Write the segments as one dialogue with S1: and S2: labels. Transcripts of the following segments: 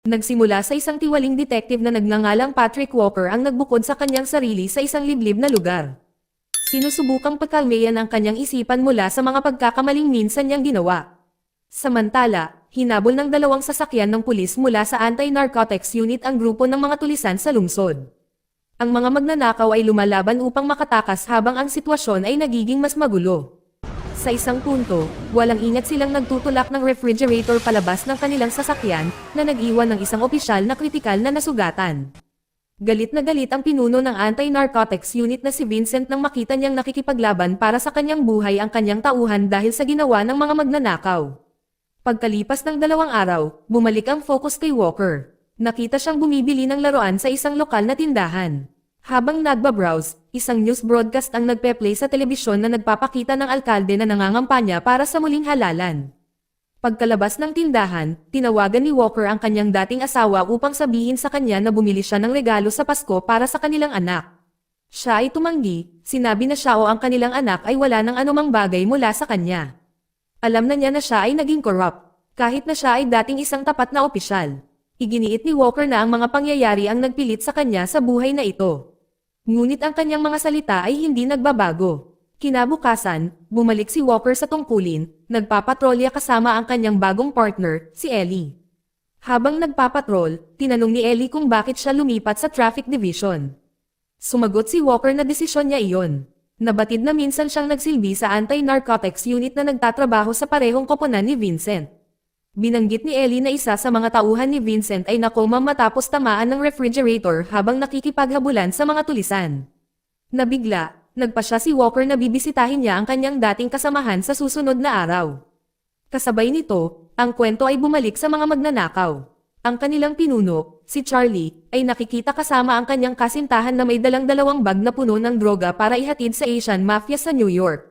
S1: Nagsimula sa isang tiwaling detective na nagngangalang Patrick Walker ang nagbukod sa kanyang sarili sa isang liblib na lugar. Sinusubukang pagkalmayan ang kanyang isipan mula sa mga pagkakamaling minsan niyang ginawa. Samantala, hinabol ng dalawang sasakyan ng pulis mula sa Anti-Narcotics Unit ang grupo ng mga tulisan sa lungsod. Ang mga magnanakaw ay lumalaban upang makatakas habang ang sitwasyon ay nagiging mas magulo. Sa isang punto, walang ingat silang nagtutulak ng refrigerator palabas ng kanilang sasakyan, na nag-iwan ng isang opisyal na kritikal na nasugatan. Galit na galit ang pinuno ng Anti-Narcotics Unit na si Vincent nang makita niyang nakikipaglaban para sa kanyang buhay ang kanyang tauhan dahil sa ginawa ng mga magnanakaw. Pagkalipas ng 2 araw, bumalik ang focus kay Walker. Nakita siyang bumibili ng laruan sa isang lokal na tindahan. Habang nagbabrowse, isang news broadcast ang nagpe-play sa telebisyon na nagpapakita ng alkalde na nangangampanya para sa muling halalan. Pagkalabas ng tindahan, tinawagan ni Walker ang kanyang dating asawa upang sabihin sa kanya na bumili siya ng regalo sa Pasko para sa kanilang anak. Siya ay tumanggi, sinabi na siya o ang kanilang anak ay wala ng anumang bagay mula sa kanya. Alam na niya na siya ay naging corrupt, kahit na siya ay dating isang tapat na opisyal. Iginiit ni Walker na ang mga pangyayari ang nagpilit sa kanya sa buhay na ito. Ngunit ang kanyang mga salita ay hindi nagbabago. Kinabukasan, bumalik si Walker sa tungkulin, nagpapatrolya kasama ang kanyang bagong partner, si Ellie. Habang nagpapatrol, tinanong ni Ellie kung bakit siya lumipat sa traffic division. Sumagot si Walker na desisyon niya iyon. Nabatid na minsan siyang nagsilbi sa Anti-Narcotics Unit na nagtatrabaho sa parehong koponan ni Vincent. Binanggit ni Ellie na isa sa mga tauhan ni Vincent ay nakoma matapos tamaan ng refrigerator habang nakikipaghabulan sa mga tulisan. Nabigla, nagpasya si Walker na bibisitahin niya ang kanyang dating kasamahan sa susunod na araw. Kasabay nito, ang kwento ay bumalik sa mga magnanakaw. Ang kanilang pinuno, si Charlie, ay nakikita kasama ang kanyang kasintahan na may dalang 2 bag na puno ng droga para ihatid sa Asian Mafia sa New York.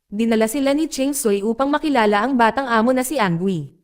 S1: Dinala sila ni Cheng Soy upang makilala ang batang amo na si Angui.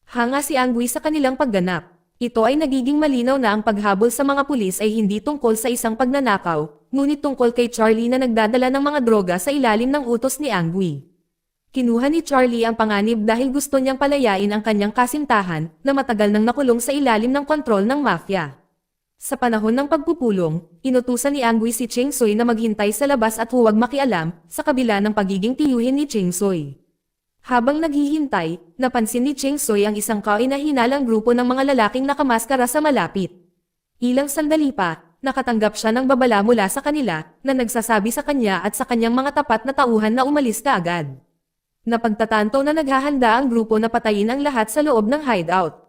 S1: Hanga si Angui sa kanilang pagganap. Ito ay nagiging malinaw na ang paghabol sa mga pulis ay hindi tungkol sa isang pagnanakaw, ngunit tungkol kay Charlie na nagdadala ng mga droga sa ilalim ng utos ni Angui. Kinuha ni Charlie ang panganib dahil gusto niyang palayain ang kanyang kasintahan na matagal nang nakulong sa ilalim ng kontrol ng mafia. Sa panahon ng pagpupulong, inutusan ni Angui si Cheng Soy na maghintay sa labas at huwag makialam sa kabila ng pagiging tiyuhin ni Cheng Soy. Habang naghihintay, napansin ni Cheng Soy ang isang kaina-hinalang grupo ng mga lalaking nakamaskara sa malapit. Ilang sandali pa, nakatanggap siya ng babala mula sa kanila na nagsasabi sa kanya at sa kanyang mga tapat na tauhan na umalis kaagad. Napagtatanto na naghahanda ang grupo na patayin ang lahat sa loob ng hideout.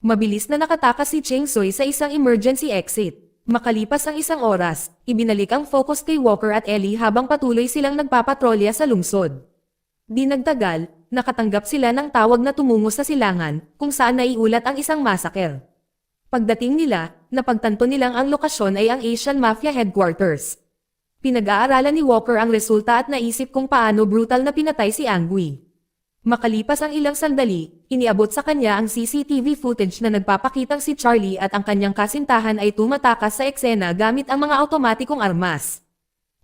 S1: Mabilis na nakatakas si Cheng Soy sa isang emergency exit. Makalipas ang 1 oras, ibinalik ang focus kay Walker at Ellie habang patuloy silang nagpapatrolya sa lungsod. Di nagtagal, nakatanggap sila ng tawag na tumungo sa silangan, kung saan naiulat ang isang massacre. Pagdating nila, napagtanto nilang ang lokasyon ay ang Asian Mafia Headquarters. Pinag-aaralan ni Walker ang resulta at naisip kung paano brutal na pinatay si Angui. Makalipas ang ilang sandali, iniabot sa kanya ang CCTV footage na nagpapakitang si Charlie at ang kanyang kasintahan ay tumatakas sa eksena gamit ang mga automatikong armas.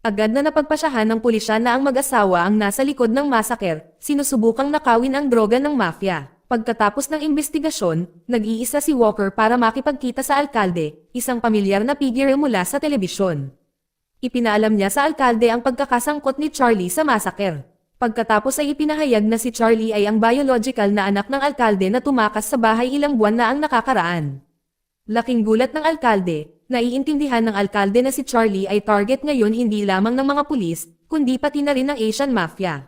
S1: Agad na napagpasyahan ng pulisya na ang mag-asawa ang nasa likod ng massacre, sinusubukang nakawin ang droga ng mafia. Pagkatapos ng investigasyon, nag-iisa si Walker para makipagkita sa alkalde, isang pamilyar na figure mula sa telebisyon. Ipinaalam niya sa alkalde ang pagkakasangkot ni Charlie sa massacre. Pagkatapos ay ipinahayag na si Charlie ay ang biological na anak ng alkalde na tumakas sa bahay ilang buwan na ang nakakaraan. Laking gulat ng alkalde. Naiintindihan ng alkalde na si Charlie ay target ngayon hindi lamang ng mga pulis, kundi pati na rin ng Asian Mafia.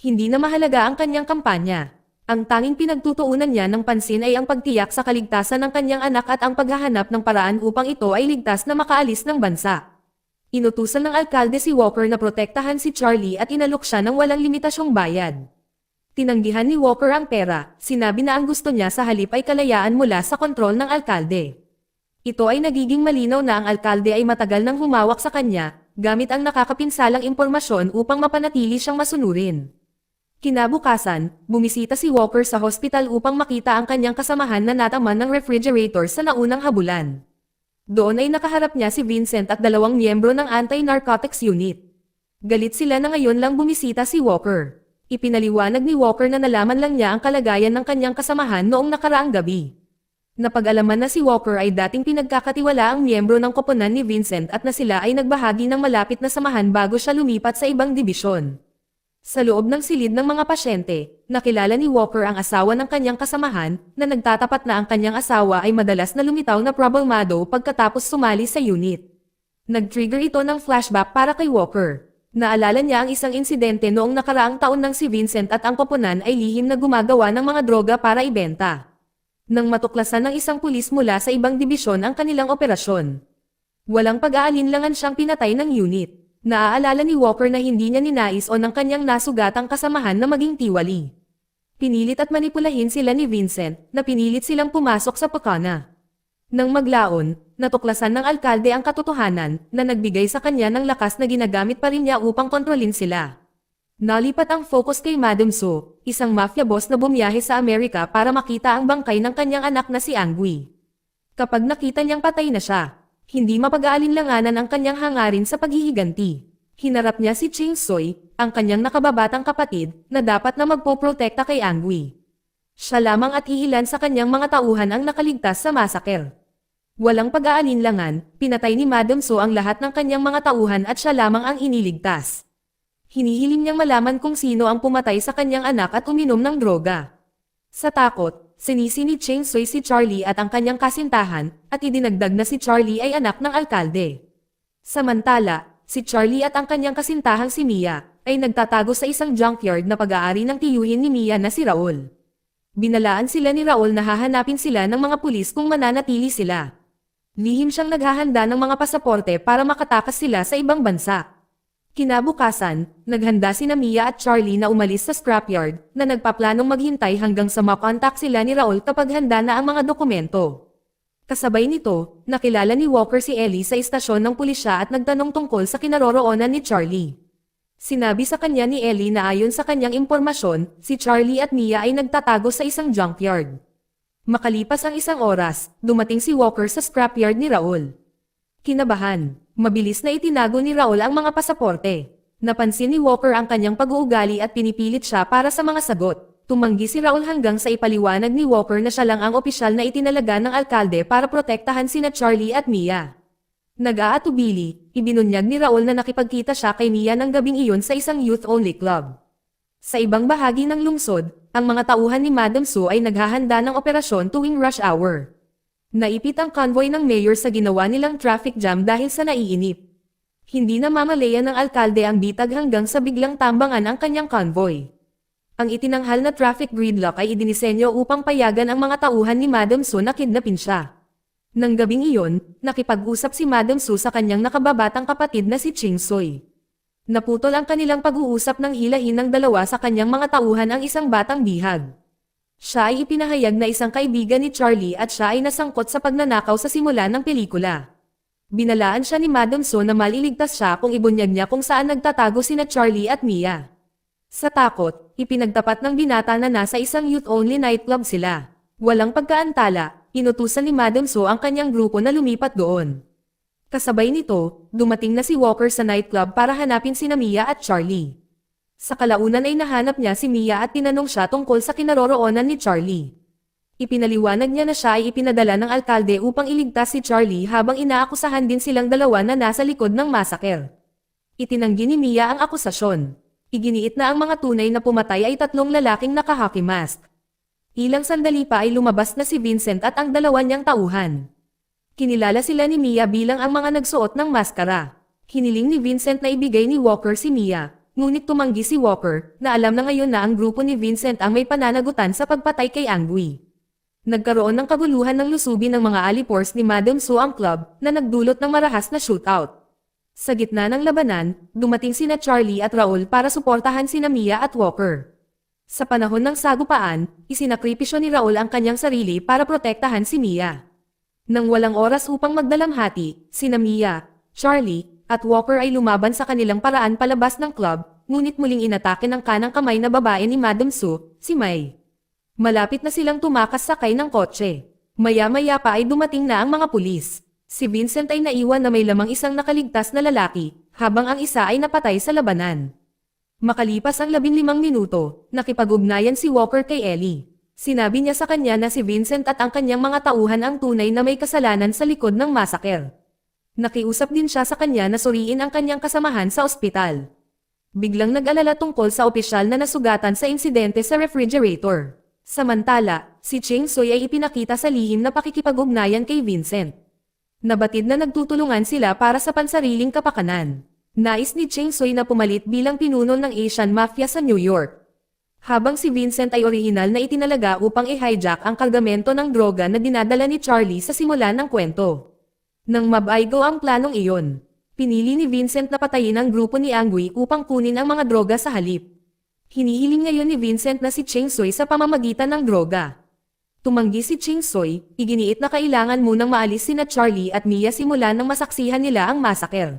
S1: Hindi na mahalaga ang kanyang kampanya. Ang tanging pinagtutuunan niya ng pansin ay ang pagtiyak sa kaligtasan ng kanyang anak at ang paghahanap ng paraan upang ito ay ligtas na makaalis ng bansa. Inutusan ng alkalde si Walker na protektahan si Charlie at inalok siya ng walang limitasyong bayad. Tinanggihan ni Walker ang pera, sinabi na ang gusto niya sa halip ay kalayaan mula sa kontrol ng alkalde. Ito ay nagiging malinaw na ang alkalde ay matagal nang humawak sa kanya, gamit ang nakakapinsalang impormasyon upang mapanatili siyang masunurin. Kinabukasan, bumisita si Walker sa hospital upang makita ang kanyang kasamahan na nataman ng refrigerator sa naunang habulan. Doon ay nakaharap niya si Vincent at 2 miyembro ng Anti-Narcotics Unit. Galit sila na ngayon lang bumisita si Walker. Ipinaliwanag ni Walker na nalaman lang niya ang kalagayan ng kanyang kasamahan noong nakaraang gabi. Napag-alaman na si Walker ay dating pinagkakatiwalaang miyembro ng koponan ni Vincent at na sila ay nagbahagi ng malapit na samahan bago siya lumipat sa ibang dibisyon. Sa loob ng silid ng mga pasyente, nakilala ni Walker ang asawa ng kanyang kasamahan na nagtatapat na ang kanyang asawa ay madalas na lumitaw na problemado pagkatapos sumali sa unit. Nag-trigger ito ng flashback para kay Walker. Naalala niya ang isang insidente noong nakaraang taon nang si Vincent at ang koponan ay lihim na gumagawa ng mga droga para ibenta. Nang matuklasan ng isang pulis mula sa ibang dibisyon ang kanilang operasyon. Walang pag-aalinlangan siyang pinatay ng unit. Naaalala ni Walker na hindi niya ninais o ng kanyang nasugatang kasamahan na maging tiwali. Pinilit at manipulahin sila ni Vincent na pinilit silang pumasok sa pakana. Nang maglaon, natuklasan ng alkalde ang katotohanan na nagbigay sa kanya ng lakas na ginagamit pa rin niya upang kontrolin sila. Nalipat ang focus kay Madam So, isang mafia boss na bumiyahe sa Amerika para makita ang bangkay ng kanyang anak na si Angui. Kapag nakita niyang patay na siya, hindi mapag-aalinlanganan ang kanyang hangarin sa paghihiganti. Hinarap niya si Ching Soy, ang kanyang nakababatang kapatid, na dapat na magpoprotekta kay Angui. Siya lamang at iilan sa kanyang mga tauhan ang nakaligtas sa masaker. Walang pag-aalinlangan, pinatay ni Madam So ang lahat ng kanyang mga tauhan at siya lamang ang iniligtas. Hinihiling niyang malaman kung sino ang pumatay sa kanyang anak at uminom ng droga. Sa takot, sinisi ni Ching Soy si Charlie at ang kanyang kasintahan, at idinagdag na si Charlie ay anak ng alkalde. Samantala, si Charlie at ang kanyang kasintahang si Mia, ay nagtatago sa isang junkyard na pag-aari ng tiyuhin ni Mia na si Raul. Binalaan sila ni Raul na hahanapin sila ng mga pulis kung mananatili sila. Lihim siyang naghahanda ng mga pasaporte para makatakas sila sa ibang bansa. Kinabukasan, naghanda sina Mia at Charlie na umalis sa scrapyard, na nagpaplanong maghintay hanggang sa makontak sila ni Raul kapag handa na ang mga dokumento. Kasabay nito, nakilala ni Walker si Ellie sa istasyon ng pulisya at nagtanong tungkol sa kinaroroonan ni Charlie. Sinabi sa kanya ni Ellie na ayon sa kanyang impormasyon, si Charlie at Mia ay nagtatago sa isang junkyard. Makalipas ang isang oras, dumating si Walker sa scrapyard ni Raul. Kinabahan, mabilis na itinago ni Raul ang mga pasaporte. Napansin ni Walker ang kanyang pag-uugali at pinipilit siya para sa mga sagot. Tumanggi si Raul hanggang sa ipaliwanag ni Walker na siya lang ang opisyal na itinalaga ng alkalde para protektahan sina Charlie at Mia. Nag-aatubili, ibinunyag ni Raul na nakipagkita siya kay Mia ng gabing iyon sa isang youth-only club. Sa ibang bahagi ng lungsod, ang mga tauhan ni Madam So ay naghahanda ng operasyon tuwing rush hour. Naipit ang convoy ng mayor sa ginawa nilang traffic jam dahil sa naiinip. Hindi na mamalaya ng alkalde ang bitag hanggang sa biglang tambangan ang kanyang convoy. Ang itinanghal na traffic gridlock ay idinisenyo upang payagan ang mga tauhan ni Madam So na kidnapin siya. Nang gabing iyon, nakipag-usap si Madam So sa kanyang nakababatang kapatid na si Ching Soy. Naputol ang kanilang pag-uusap nang hilahin ng dalawa sa kanyang mga tauhan ang isang batang bihag. Siya ay ipinahayag na isang kaibigan ni Charlie at siya ay nasangkot sa pagnanakaw sa simula ng pelikula. Binalaan siya ni Madam So na maliligtas siya kung ibunyag niya kung saan nagtatago sina Charlie at Mia. Sa takot, ipinagtapat ng binata na nasa isang youth-only nightclub sila. Walang pagkaantala, inutusan ni Madam So ang kanyang grupo na lumipat doon. Kasabay nito, dumating na si Walker sa nightclub para hanapin sina Mia at Charlie. Sa kalaunan ay nahanap niya si Mia at tinanong siya tungkol sa kinaroroonan ni Charlie. Ipinaliwanag niya na siya ay ipinadala ng alkalde upang iligtas si Charlie habang inaakusahan din silang dalawa na nasa likod ng masaker. Itinanggi ni Mia ang akusasyon. Iginiit na ang mga tunay na pumatay ay tatlong lalaking naka-hockey mask. Ilang sandali pa ay lumabas na si Vincent at ang dalawa niyang tauhan. Kinilala sila ni Mia bilang ang mga nagsuot ng maskara. Hiniling ni Vincent na ibigay ni Walker si Mia. Ngunit tumanggi si Walker, na alam na ngayon na ang grupo ni Vincent ang may pananagutan sa pagpatay kay Angui. Nagkaroon ng kaguluhan ng lusubin ng mga alipors ni Madam So ang club, na nagdulot ng marahas na shootout. Sa gitna ng labanan, dumating sina Charlie at Raul para suportahan sina Mia at Walker. Sa panahon ng sagupaan, isinakripisyo ni Raul ang kanyang sarili para protektahan si Mia. Nang walang oras upang magdalamhati, sina Mia, Charlie, at Walker ay lumaban sa kanilang paraan palabas ng club, ngunit muling inatake ng kanang kamay na babae ni Madam So, si Mai. Malapit na silang tumakas sakay ng kotse. Maya-maya pa ay dumating na ang mga pulis. Si Vincent ay naiwan na may lamang isang nakaligtas na lalaki, habang ang isa ay napatay sa labanan. Makalipas ang 15 minuto, nakipag-ugnayan si Walker kay Ellie. Sinabi niya sa kanya na si Vincent at ang kanyang mga tauhan ang tunay na may kasalanan sa likod ng massacre. Nakiusap din siya sa kanya na suriin ang kanyang kasamahan sa ospital. Biglang nag-alala tungkol sa opisyal na nasugatan sa insidente sa refrigerator. Samantala, si Cheng Soy ay ipinakita sa lihim na pakikipag-ugnayan kay Vincent. Nabatid na nagtutulungan sila para sa pansariling kapakanan. Nais ni Cheng Soy na pumalit bilang pinuno ng Asian Mafia sa New York. Habang si Vincent ay orihinal na itinalaga upang i-hijack ang kargamento ng droga na dinadala ni Charlie sa simula ng kwento. Nang mabaygo ang planong iyon, pinili ni Vincent na patayin ang grupo ni Angui upang kunin ang mga droga sa halip. Hinihiling ngayon ni Vincent na si Cheng Soy sa pamamagitan ng droga. Tumanggi si Cheng Soy, iginiit na kailangan munang maalis sina Charlie at Mia simula nang masaksihan nila ang massacre.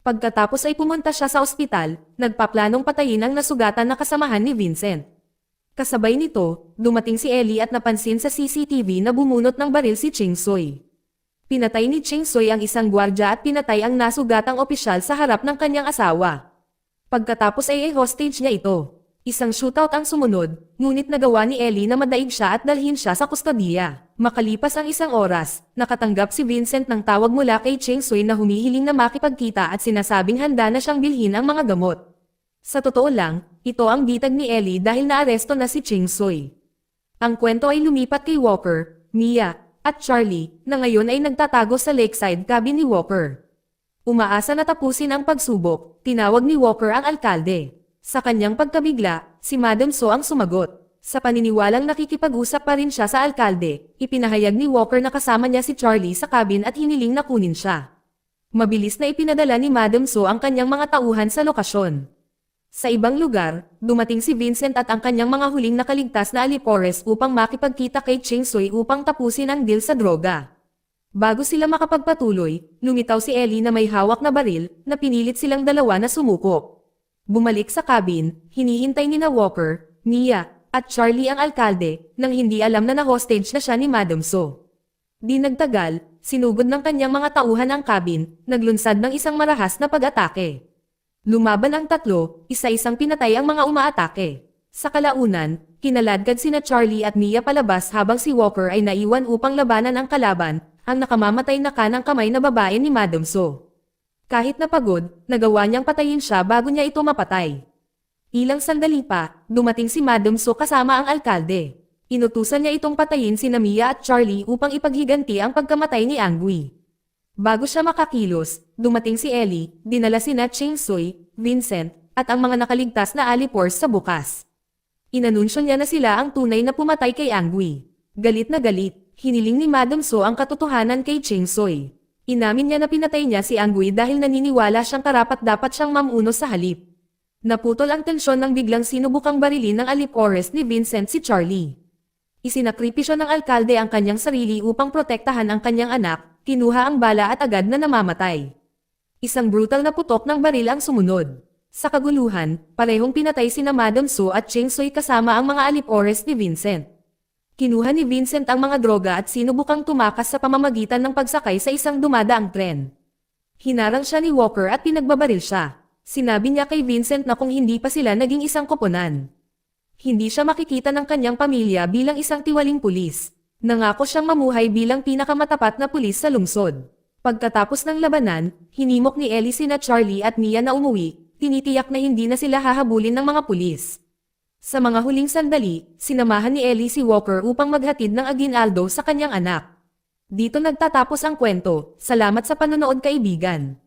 S1: Pagkatapos ay pumunta siya sa ospital, nagpaplanong patayin ang nasugatan na kasamahan ni Vincent. Kasabay nito, dumating si Ellie at napansin sa CCTV na bumunot ng baril si Cheng Soy. Pinatay ni Cheng Soy ang isang gwardya at pinatay ang nasugatang opisyal sa harap ng kanyang asawa. Pagkatapos ay hostage niya ito. Isang shootout ang sumunod, ngunit nagawa ni Ellie na madaig siya at dalhin siya sa kustodiya. Makalipas ang isang oras, nakatanggap si Vincent ng tawag mula kay Cheng Soy na humihiling na makipagkita at sinasabing handa na siyang bilhin ang mga gamot. Sa totoo lang, ito ang bitag ni Ellie dahil naaresto na si Cheng Soy. Ang kwento ay lumipat kay Walker, Mia, at Charlie, na ngayon ay nagtatago sa lakeside cabin ni Walker. Umaasa na tapusin ang pagsubok, tinawag ni Walker ang alkalde. Sa kanyang pagkabigla, si Madam So ang sumagot. Sa paniniwalang nakikipag-usap pa rin siya sa alkalde, ipinahayag ni Walker na kasama niya si Charlie sa cabin at hiniling na kunin siya. Mabilis na ipinadala ni Madam So ang kanyang mga tauhan sa lokasyon. Sa ibang lugar, dumating si Vincent at ang kanyang mga huling nakaligtas na alipores upang makipagkita kay Cheng Soy upang tapusin ang deal sa droga. Bago sila makapagpatuloy, lumitaw si Ellie na may hawak na baril, na pinilit silang dalawa na sumuko. Bumalik sa cabin, hinihintay ni na Walker, Mia, at Charlie ang alkalde, nang hindi alam na na-hostage na siya ni Madam So. Di nagtagal, sinugod ng kanyang mga tauhan ang cabin, naglunsad ng isang marahas na pag-atake. Lumaban ang tatlo, isa-isang pinatay ang mga umaatake. Sa kalaunan, kinaladkad sina Charlie at Mia palabas habang si Walker ay naiwan upang labanan ang kalaban, ang nakamamatay na kanang kamay na babae ni Madam So. Kahit napagod, nagawa niyang patayin siya bago niya ito mapatay. Ilang sandali pa, dumating si Madam So kasama ang alkalde. Inutusan niya itong patayin sina Mia at Charlie upang ipaghiganti ang pagkamatay ni Angui. Bago siya makakilos, dumating si Ellie, dinala sina Cheng Soy, Vincent, at ang mga nakaligtas na alipores sa bukas. Inanunsyo niya na sila ang tunay na pumatay kay Angui. Galit na galit, hiniling ni Madam So ang katotohanan kay Cheng Soy. Inamin niya na pinatay niya si Angui dahil naniniwala siyang karapat-dapat siyang mamuno sa halip. Naputol ang tensyon nang biglang sinubukang barilin ng alipores ni Vincent si Charlie. Isinakripisyo ng alkalde ang kanyang sarili upang protektahan ang kanyang anak, kinuha ang bala at agad na namamatay. Isang brutal na putok ng baril ang sumunod. Sa kaguluhan, parehong pinatay sina Madam So at Cheng Soy kasama ang mga alipores ni Vincent. Kinuha ni Vincent ang mga droga at sinubukang tumakas sa pamamagitan ng pagsakay sa isang dumadaang tren. Hinarang siya ni Walker at pinagbabaril siya. Sinabi niya kay Vincent na kung hindi pa sila naging isang koponan, hindi siya makikita ng kanyang pamilya bilang isang tiwaling pulis. Nangako siyang mamuhay bilang pinakamatapat na pulis sa lungsod. Pagkatapos ng labanan, hinimok ni Ellie sina Charlie at Mia na umuwi, tinitiyak na hindi na sila hahabulin ng mga pulis. Sa mga huling sandali, sinamahan ni Ellie si Walker upang maghatid ng aguinaldo sa kanyang anak. Dito nagtatapos ang kwento. Salamat sa panonood kaibigan.